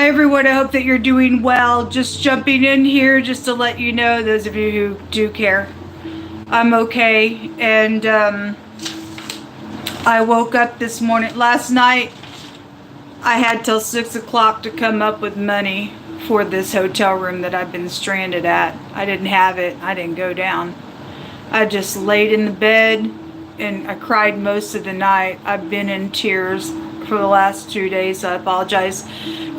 everyone, I hope that you're doing well. Just jumping in here just to let you know, those of you who do care, I'm okay. And I woke up this morning. Last night, I had till 6 o'clock to come up with money for this hotel room that I've been stranded at. I didn't have it. I didn't go down. I just laid in the bed and I cried most of the night. I've been in tears for the last 2 days. I apologize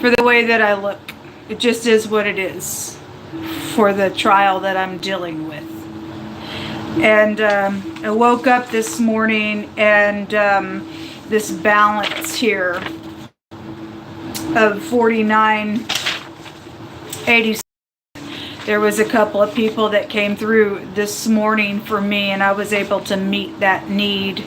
for the way that I look. It just is what it is for the trial that I'm dealing with. And I woke up this morning and this balance here of $49.86. There was a couple of people that came through this morning for me, and I was able to meet that need.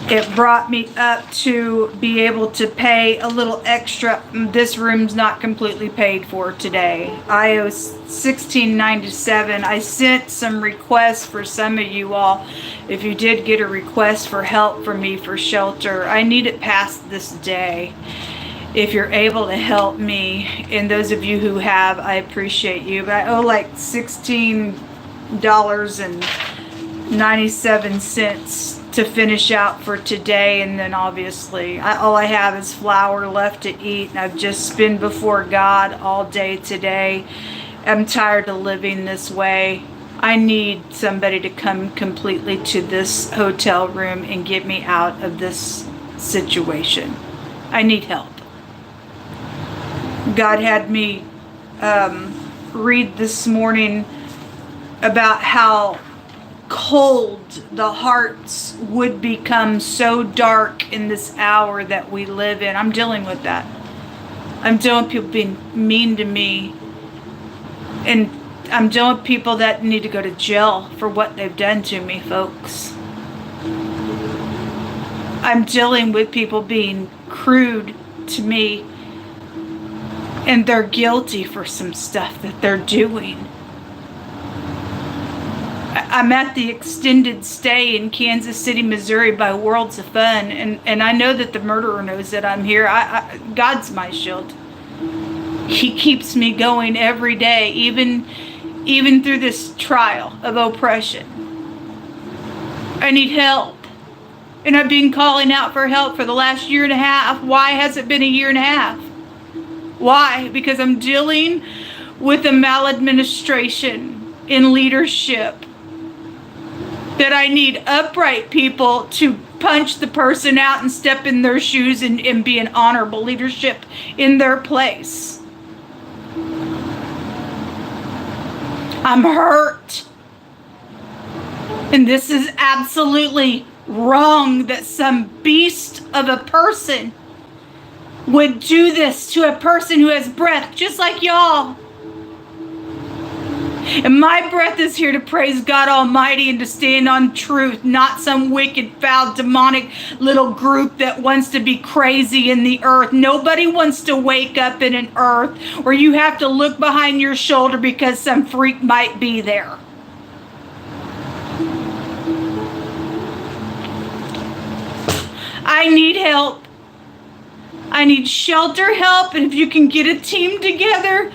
It brought me up to be able to pay a little extra. This room's not completely paid for today. I owe $16.97. I sent some requests for some of you all. If you did get a request for help from me for shelter, I need it past this day. If you're able to help me, and those of you who have, I appreciate you. But I owe like $16.97 to finish out for today, and then obviously all I have is flour left to eat, and I've just been before God all day today. I'm tired of living this way. I need somebody to come completely to this hotel room and get me out of this situation. I need help. God had me read this morning about how cold the hearts would become so dark in this hour that we live in. I'm dealing with that. I'm dealing with people being mean to me, and I'm dealing with people that need to go to jail for what they've done to me, folks. I'm dealing with people being crude to me, and they're guilty for some stuff that they're doing. I'm at the extended stay in Kansas City, Missouri by Worlds of Fun, and I know that the murderer knows that I'm here. God's my shield. He keeps me going every day, even through this trial of oppression. I need help. And I've been calling out for help for the last year and a half. Why has it been a year and a half? Why? Because I'm dealing with a maladministration in leadership, that I need upright people to punch the person out and step in their shoes and be an honorable leadership in their place. I'm hurt. And this is absolutely wrong that some beast of a person would do this to a person who has breath just like y'all. And my breath is here to praise God Almighty and to stand on truth, not some wicked, foul, demonic little group that wants to be crazy in the earth. Nobody wants to wake up in an earth where you have to look behind your shoulder because some freak might be there. I need help. I need shelter help, and if you can get a team together,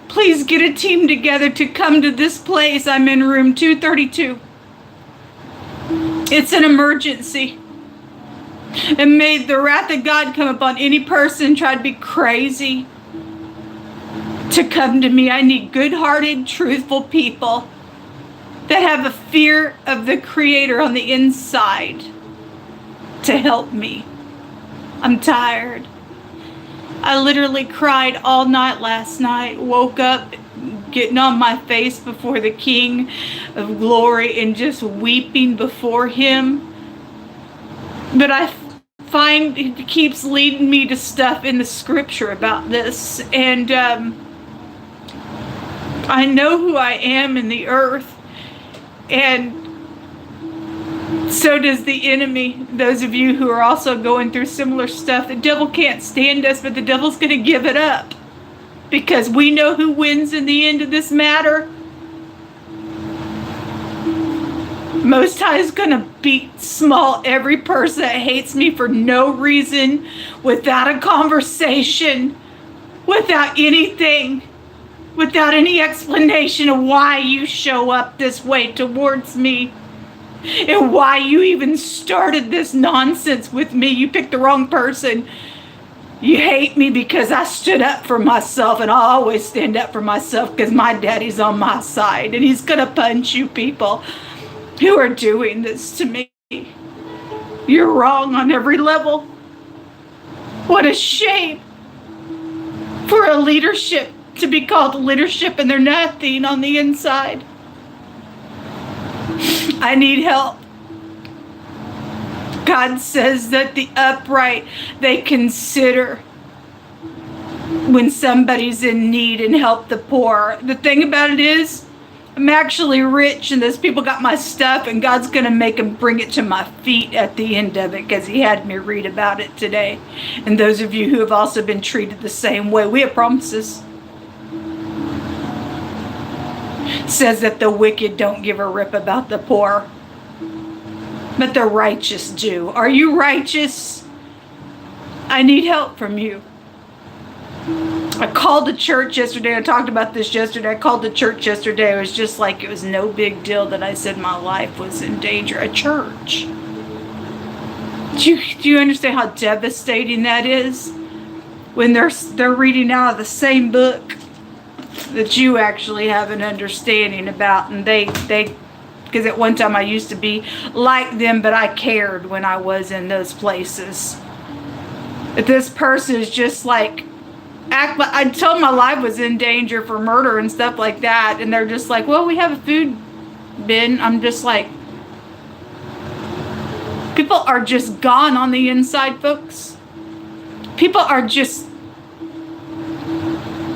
please get a team together to come to this place. I'm in room 232. It's an emergency. And may the wrath of God come upon any person try to be crazy to come to me. I need good-hearted, truthful people that have a fear of the Creator on the inside to help me. I'm tired. I literally cried all night last night, woke up getting on my face before the King of Glory and just weeping before Him. But I find He keeps leading me to stuff in the scripture about this, and I know who I am in the earth, and so does the enemy. Those of you who are also going through similar stuff, the devil can't stand us, but the devil's going to give it up, because we know who wins in the end of this matter. Most High is going to beat small every person that hates me for no reason, without a conversation. without anything, without any explanation of why you show up this way towards me and why you even started this nonsense with me. You picked the wrong person. You hate me because I stood up for myself, and I always stand up for myself because my daddy's on my side, and he's gonna punch you people who are doing this to me. You're wrong on every level. What a shame for a leadership to be called leadership and they're nothing on the inside. I need help. God says that the upright, they consider when somebody's in need and help the poor. The thing about it is, I'm actually rich, and those people got my stuff, and God's going to make them bring it to my feet at the end of it, because he had me read about it today. And those of you who have also been treated the same way, we have promises. It says that the wicked don't give a rip about the poor, but the righteous do. Are you righteous? I need help from you. I called the church yesterday. I talked about this yesterday. I called the church yesterday. It was just like it was no big deal that I said my life was in danger. A church. Do you understand how devastating that is? When they're reading out of the same book that you actually have an understanding about, and they because at one time I used to be like them, but I cared when I was in those places. But this person is just like, I told my life was in danger for murder and stuff like that, and they're just like, well, we have a food bin. I'm just like, people are just gone on the inside, folks. People are just,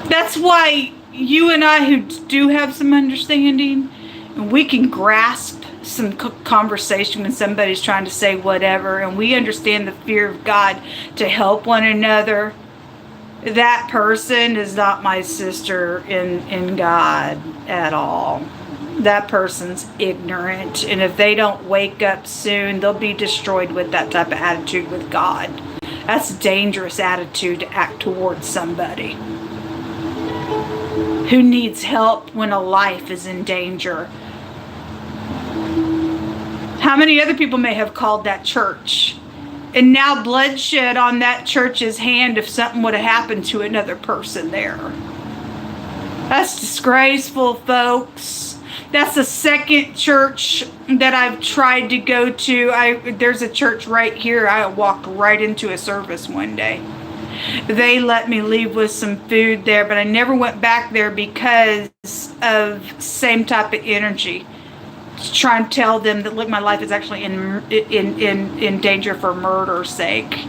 that's why you and I who do have some understanding, and we can grasp some conversation when somebody's trying to say whatever, and we understand the fear of God to help one another. That person is not my sister in God at all. That person's ignorant, and if they don't wake up soon, they'll be destroyed with that type of attitude with God. That's a dangerous attitude to act towards somebody who needs help when a life is in danger. How many other people may have called that church? And now bloodshed on that church's hand if something would have happened to another person there. That's disgraceful, folks. That's the second church that I've tried to go to. There's a church right here. I walked right into a service one day. They let me leave with some food there, but I never went back there because of same type of energy. Try and tell them that, look, my life is actually in danger for murder's sake.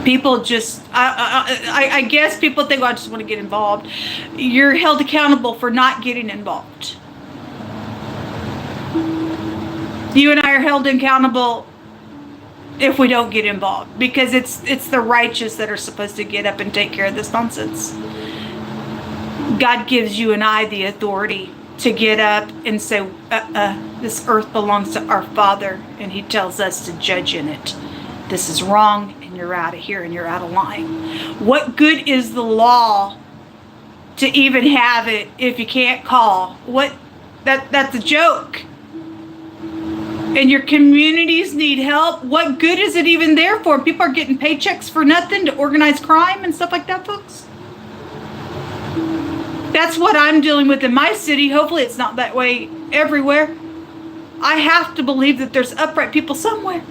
People just, I guess people think, well, I just want to get involved. You're held accountable for not getting involved. You and I are held accountable if we don't get involved, because it's the righteous that are supposed to get up and take care of this nonsense. God gives you and I the authority to get up and say, this earth belongs to our Father, and he tells us to judge in it. This is wrong, and you're out of here, and you're out of line. What good is the law to even have it if you can't call? That's a joke. And your communities need help. What good is it even there for? People are getting paychecks for nothing to organize crime and stuff like that, folks. That's what I'm dealing with in my city. Hopefully it's not that way everywhere. I have to believe that there's upright people somewhere.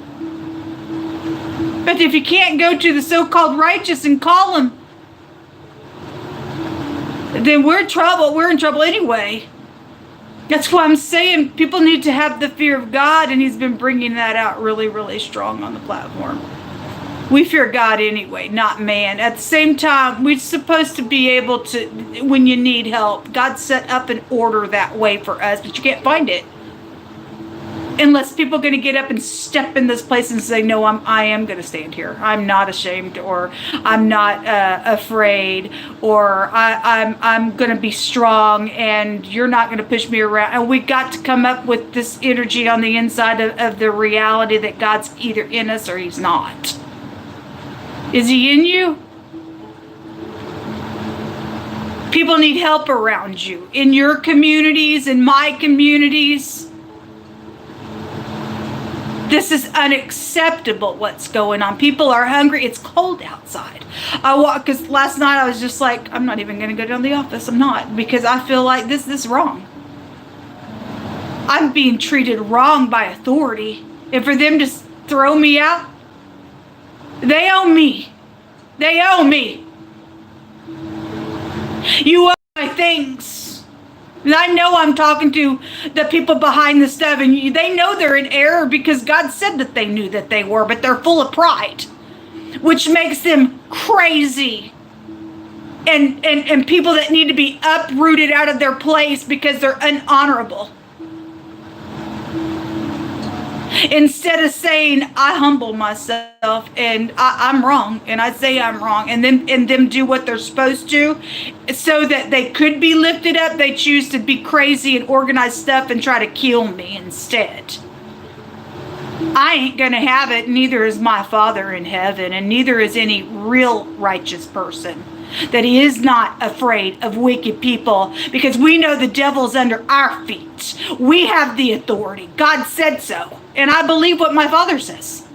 But if you can't go to the so-called righteous and call them, then we're in trouble. We're in trouble anyway. That's why I'm saying people need to have the fear of God, and he's been bringing that out really, really strong on the platform. We fear God anyway, not man. At the same time, we're supposed to be able to, when you need help, God set up an order that way for us, but you can't find it. Unless people are going to get up and step in this place and say, no, I am going to stand here. I'm not ashamed, or I'm not afraid, or I'm going to be strong, and you're not going to push me around. And we got to come up with this energy on the inside of the reality that God's either in us or he's not. Is he in you? People need help around you, in your communities, in my communities. This is unacceptable what's going on. People are hungry. It's cold outside. Because last night I was just like, I'm not even going to go down to the office. I'm not, because I feel like this is wrong. I'm being treated wrong by authority. And for them to throw me out, they owe me. They owe me. You owe my things. And I know I'm talking to the people behind the stuff, and they know they're in error because God said that they knew that they were, but they're full of pride, which makes them crazy. And people that need to be uprooted out of their place because they're unhonorable. Instead of saying, I humble myself and I'm wrong, and I say I'm wrong, and them do what they're supposed to so that they could be lifted up, they choose to be crazy and organize stuff and try to kill me instead. I ain't gonna have it. Neither is my Father in heaven, and neither is any real righteous person. That he is not afraid of wicked people, because we know the devil's under our feet. We have the authority. God said so. And I believe what my Father says.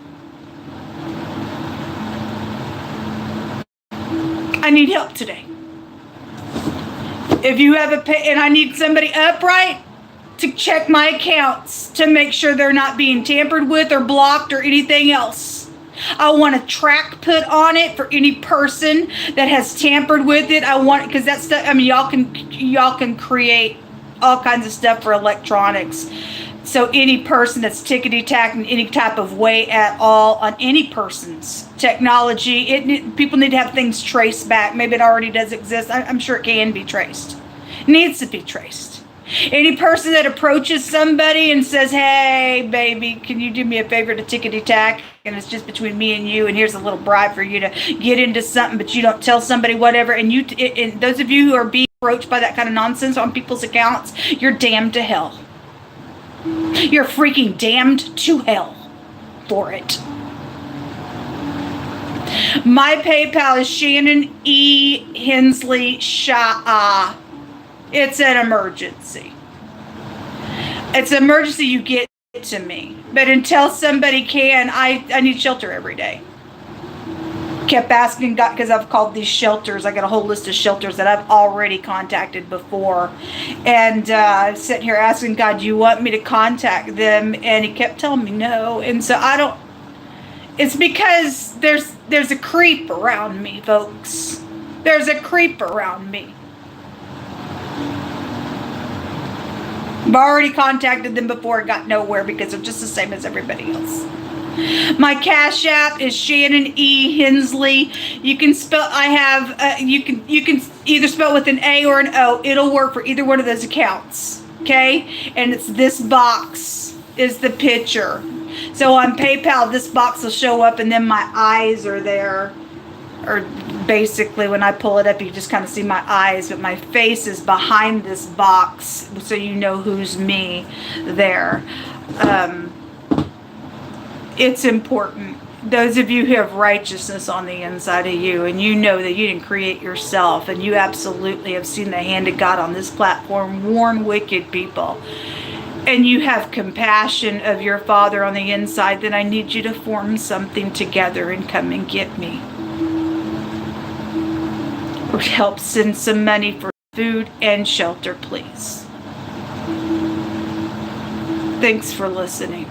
I need help today. If you have and I need somebody upright to check my accounts to make sure they're not being tampered with or blocked or anything else. I want a track put on it for any person that has tampered with it. I want, because that stuff, I mean, y'all can create all kinds of stuff for electronics. So any person that's tickety-tack in any type of way at all on any person's technology, people need to have things traced back. Maybe it already does exist. I'm sure it can be traced. It needs to be traced. Any person that approaches somebody and says, hey, baby, can you do me a favor to tickety-tack? And it's just between me and you, and here's a little bribe for you to get into something, but you don't tell somebody whatever. And and those of you who are being approached by that kind of nonsense on people's accounts, you're damned to hell. You're freaking damned to hell for it. My PayPal is ShannanEHensley. It's an emergency. It's an emergency, you get to me. But until somebody can, I need shelter every day. Kept asking God, because I've called these shelters. I got a whole list of shelters that I've already contacted before. And I'm sitting here asking God, do you want me to contact them? And he kept telling me no. And so I don't. It's because there's a creep around me, folks. There's a creep around me. I've already contacted them before, got nowhere because they're just the same as everybody else. My Cash App is ShannanEHensley. You can spell. You can either spell with an A or an O. It'll work for either one of those accounts. Okay, and it's this box is the picture. So on PayPal, this box will show up, and then my eyes are there. Or basically, when I pull it up, you just kind of see my eyes, but my face is behind this box, so you know who's me there. It's important. Those of you who have righteousness on the inside of you, and you know that you didn't create yourself, and you absolutely have seen the hand of God on this platform warn wicked people, and you have compassion of your Father on the inside, then I need you to form something together and come and get me. Or help send some money for food and shelter, please. Thanks for listening.